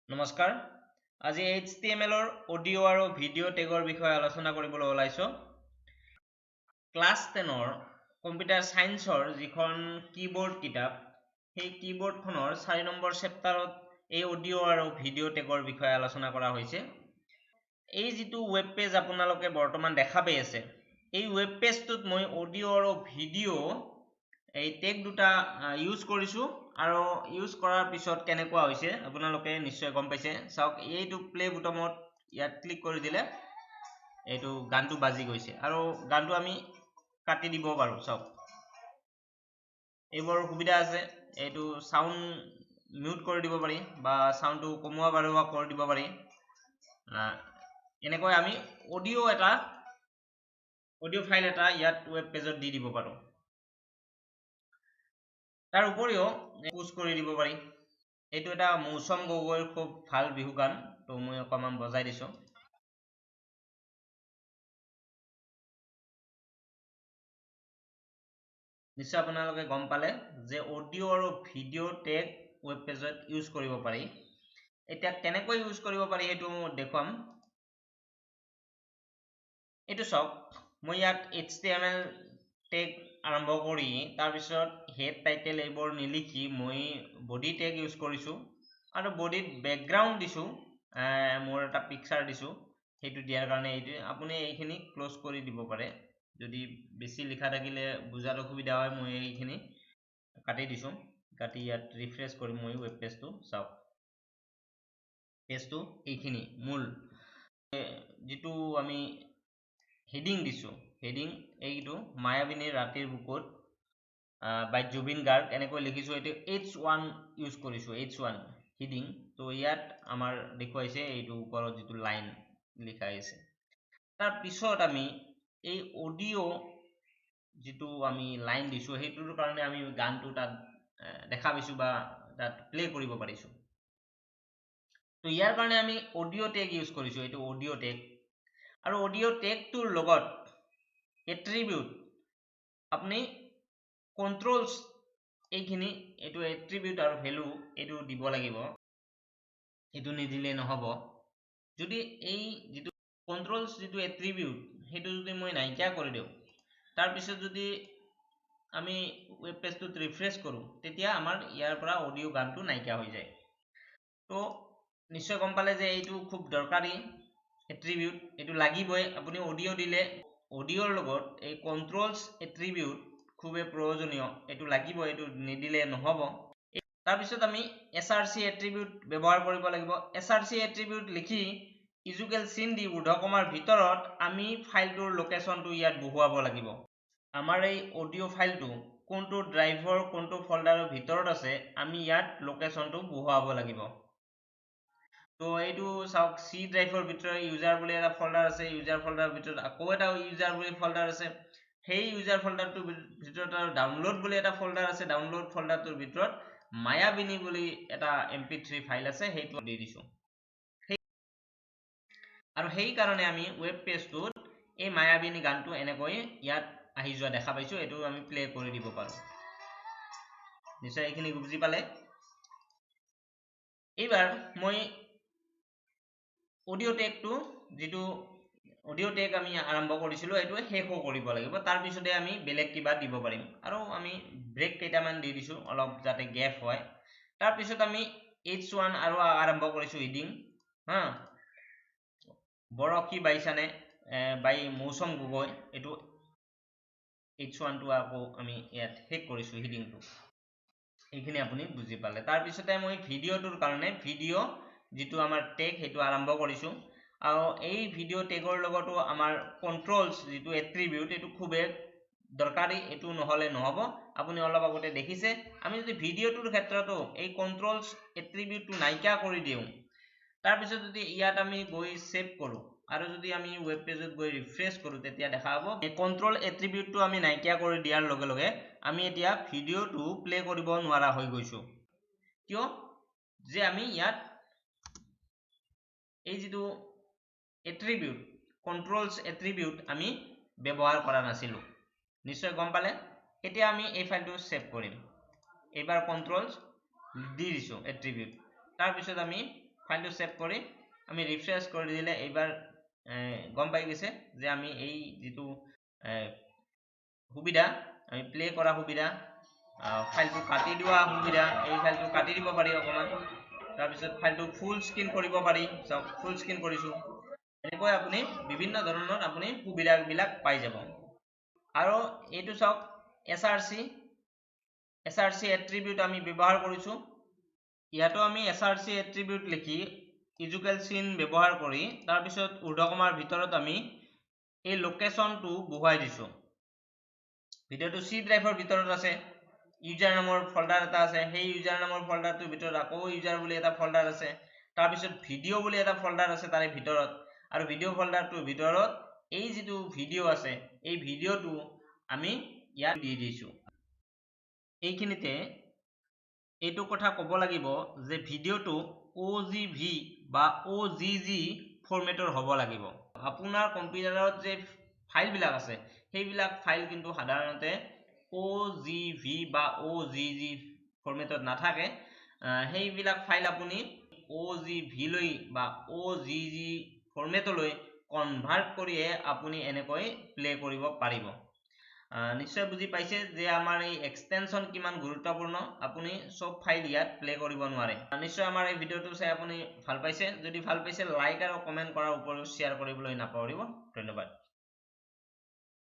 নমস্কাৰ আজি HTML audio আৰু ভিডিও টেগৰ বিষয়ে আলোচনা কৰিবলৈ ওলাইছো ক্লাছ 10 কম্পিউটাৰ সায়েন্সৰ যিখন কিবোৰ্ড কিতাপ সেই কিবোৰ্ডখনৰ 4 নম্বৰ চেপ্টাৰত এই অডিও আৰু ভিডিও টেগৰ বিষয়ে আলোচনা কৰা হৈছে এই যিটো ওয়েব পেজ আপোনালোকে বৰ্তমান দেখা পাই আছে এই ওয়েব পেজটোত মই অডিও আৰু ভিডিও এই টেগ দুটা ইউজ কৰিছো আৰু ইউজ কৰাৰ পিছত কেনেকুৱা হৈছে আপোনালোকে নিশ্চয় গম পাইছে চাওক এইটো প্লে বুটামত ইয়াত ক্লিক কৰি দিলে এইটো গানটো বাজি গৈছে আৰু গানটো আমি কাটি দিব পাৰো চাওক এইবোৰ সুবিধা আছে এইটো সাউন্ড মিউট কৰি দিব পাৰি বা সাউন্ডটো কমোৱা বাঢ়োৱা কৰি দিব পাৰি এনেকৈ আমি অডিও ফাইল এটা ইয়াত ওয়েব পেজত দি দিব পাৰো তাৰ উপৰিও পুশ কৰি দিব পাৰি এইটো এটা মৌচম গগৈৰ খুব ভাল বিহু গান তো মই অকমান বজাই দিছো নিশ্চয় আপোনালোকে গম পালে যে অডিও আৰু ভিডিও টেগ ওয়েব পেজত ইউজ কৰিব পাৰি এতিয়া কেনেকৈ ইউজ কৰিব পাৰি সেইটো দেখুৱাম এইটো চাওক মই ইয়াত HTML টেগ আৰম্ভ কৰি তাৰ পিছত হেড টাইটেল এইবোৰ নিলিখি মই বডি টেগ ইউজ কৰিছো আৰু বডিত বেকগ্ৰাউণ্ড দিছো মোৰ এটা পিকচাৰ দিছো সেইটো দিয়াৰ কাৰণে এইটো আপুনি এইখিনি ক্লোজ কৰি দিব পাৰে যদি বেছি লিখা থাকিলে বুজাৰ অসুবিধা হয় মই এইখিনি কাটি দিছো কাটি ইয়াত ৰিফ্ৰেছ কৰি মই ওয়েব পেজটো চাওক পেজটো এইখিনি মূল যিটো আমি হেডিং দিছো হেডিং এইটো মায়াবিনীৰ ৰাতিৰ বুকুত বাই জুবিন গাৰ্গ এনেকৈ লিখিছো এইটো H1 ইউজ কৰিছো H1 হেডিং তো ইয়াত আমাৰ দেখুৱাইছে এইটো ওপৰত যিটো লাইন লিখা আছে তাৰ পিছত আমি এই অডিও যিটো আমি লাইন দিছো সেইটোৰ কাৰণে আমি গানটো তাত দেখা পাইছো বা তাত প্লে কৰিব পাৰিছো তো ইয়াৰ কাৰণে আমি অডিও টেগ ইউজ কৰিছো এইটো অডিও টেগ আৰু অডিও টেগটোৰ লগত এট্ৰিবিউট আপুনি কন্ট্ৰলছ এইখিনি এইটো এট্ৰিবিউট আৰু ভ্যালু এইটো দিব লাগিব এইটো নিদিলে নহব যদি এই যিটো কন্ট্ৰলছ যিটো এট্ৰিবিউট সেইটো যদি মই নাইকিয়া কৰি দিও তাৰ পিছত যদি আমি ওয়েব পেজটোত ৰিফ্ৰেছ কৰো তেতিয়া আমাৰ ইয়াৰ পৰা অডিও গানটো নাইকিয়া হৈ যায় তো নিশ্চয় গম পালে যে এইটো খুব দৰকাৰী এট্ৰিবিউট এইটো লাগিবই আপুনি অডিও দিলে অডিওৰ লগত এই কন্ট্ৰলছ এট্ৰিবিউট খুবেই প্ৰয়োজনীয় এইটো লাগিব এইটো নিদিলে নহব তাৰ পিছত আমি src এট্ৰিবিউট ব্যৱহাৰ কৰিব লাগিব src এট্ৰিবিউট লিখি ইজুকেল চিন দি ঊৰ্ধ্বকমাৰ ভিতৰত আমি ফাইলটোৰ লোকেশনটো ইয়াত বহুৱাব লাগিব আমাৰ এই অডিও ফাইলটো কোনটো ড্ৰাইভৰ কোনটো ফল্ডাৰৰ ভিতৰত আছে আমি ইয়াত লোকেশনটো বহুৱাব লাগিব তো এইটো চাওক সি ড্ৰাইভৰ ভিতৰত ইউজাৰ বুলি এটা ফল্ডাৰ আছে ইউজাৰ ফল্ডাৰৰ ভিতৰত আকৌ এটা ইউজাৰ বুলি ফল্ডাৰ আছে সেই ইউজাৰ ফল্ডাৰটোৰ ভিতৰত আৰু ডাউনলোড বুলি এটা ফল্ডাৰ আছে ডাউনলোড ফল্ডাৰটোৰ ভিতৰত মায়াবিনী বুলি এটা mp3 ফাইল আছে সেইটো দি দিছো আৰু সেই কাৰণে আমি ওয়েব পেজটোত এই মায়াবিনী গানটো এনেকৈ ইয়াত আহি যোৱা দেখা পাইছো এটো আমি প্লে কৰি দিব পাৰো নিশ্চয় এইখিনি বুজি পালে এইবাৰ মই অডিও টেগটো যিটো অডিও টেগ আমি আৰম্ভ কৰিছিলো এটো শেষ কৰিব লাগিব তাৰ পিছতে আমি বেলেগ কিবা দিব পাৰিম আৰু আমি ব্ৰেক কেইটামান দি দিছো অলপ যাতে গ্যাপ হয় তাৰ পিছত আমি H1 আৰু আৰম্ভ কৰিছো হেডিং হা বৰকি বাইছানে বাই মৌচম গগৈ এটো H1 টো আকৌ আমি ইয়াত শেষ কৰিছো হেডিংটো এইখিনি আপুনি বুজি পালে তাৰ পিছতে মই ভিডিওটোৰ কাৰণে ভিডিও যিটো আমাৰ টেগ সেইটো আৰম্ভ কৰিছো আৰু এই ভিডিও টেগৰ লগতো আমাৰ কন্ট্ৰলছ যিটো এট্ৰিবিউট এটো খুবেই দৰকাৰী এটো নহলে নহব আপুনি অলপ আগতে দেখিছে আমি যদি ভিডিওটোৰ ক্ষেত্ৰতো এই কন্ট্ৰলছ এট্ৰিবিউটটো নাইকিয়া কৰি দিও তাৰ পিছত যদি ইয়াত আমি গৈ সেভ কৰো আৰু যদি আমি ওয়েব পেজত গৈ ৰিফ্ৰেছ কৰো তেতিয়া দেখা পাব এই কন্ট্ৰল এট্ৰিবিউটটো আমি নাইকিয়া কৰি দিয়াৰ লগে লগে আমি এতিয়া ভিডিওটো প্লে কৰিব নোৱাৰা হৈ গৈছো কিয় যে আমি ইয়াত এই যিটো এট্ৰিবিউট কন্ট্ৰলছ এট্ৰিবিউট আমি ব্যৱহাৰ কৰা নাছিলো নিশ্চয় গম পালে এতিয়া আমি এই ফাইলটো সেভ কৰিম এবাৰ কন্ট্ৰলছ দি দিছো এট্ৰিবিউট তাৰ পিছত আমি ফাইলটো সেভ কৰি আমি ৰিফ্ৰেশ কৰি দিলে এইবাৰ গম পাই গৈছে যে আমি এই যেটো সুবিধা আমি প্লে কৰা সুবিধা ফাইলটো কাটি দিয়া সুবিধা এই ফাইলটো কাটি দিব পাৰি অকমান তাৰ পিছত ফাইলটো ফুল স্ক্ৰিন কৰিব পাৰি সব ফুল স্ক্ৰিন কৰিছো এনেকৈ আপুনি বিভিন্ন ধৰণৰ আপুনি সুবিধাবিলাক পাই যাব আৰু এইটো সব src এট্ৰিবিউট আমি ব্যৱহাৰ কৰিছো ইয়াতো আমি src এট্ৰিবিউট লিখি ইজুকেল চিন ব্যৱহাৰ কৰি তাৰ পিছত ঊৰ্ধ্বকমাৰ ভিতৰত আমি এই লোকেশনটো বহুৱাই দিছো ভিডিওটো সি ড্ৰাইভৰ ভিতৰত আছে ইউজাৰ নামৰ ফোল্ডাৰ এটা আছে সেই ইউজাৰ নামৰ ফোল্ডাৰটোৰ ভিতৰত আকৌ ইউজাৰ বুলি এটা ফোল্ডাৰ আছে তাৰ পিছত ভিডিও বুলি এটা ফোল্ডাৰ আছে তাৰে ভিতৰত আৰু ভিডিও ফোল্ডাৰটোৰ ভিতৰত এই যেটো ভিডিও আছে এই ভিডিওটো আমি ইয়াত দি দিছো এইখিনিতে এইটো কথা ক'ব লাগিব যে ভিডিওটো OGV বা OGG ফৰমেটৰ হ'ব লাগিব আপোনাৰ কম্পিউটাৰত যে ফাইল বিলাক আছে সেইবিলাক ফাইল কিন্তু সাধাৰণতে OGV বা OGG ফৰমেটত নাথাকে সেইবিলাক ফাইল আপুনি OGV লৈ বা OGG ফৰমেটলৈ কনভাৰ্ট কৰিয়ে আপুনি এনেকৈ প্লে কৰিব পাৰিব নিশ্চয় বুজি পাইছে যে আমাৰ এই এক্সটেনশন কিমান গুৰুত্বপূৰ্ণ আপুনি সব ফাইল ইয়াত প্লে কৰিব নোৱাৰে নিশ্চয় আমাৰ এই ভিডিওটো চাই আপুনি ভাল পাইছে যদি ভাল পাইছে লাইক আৰু কমেন্ট কৰাৰ উপৰিও শ্বেয়াৰ কৰিবলৈ নাপাহৰিব ধন্যবাদ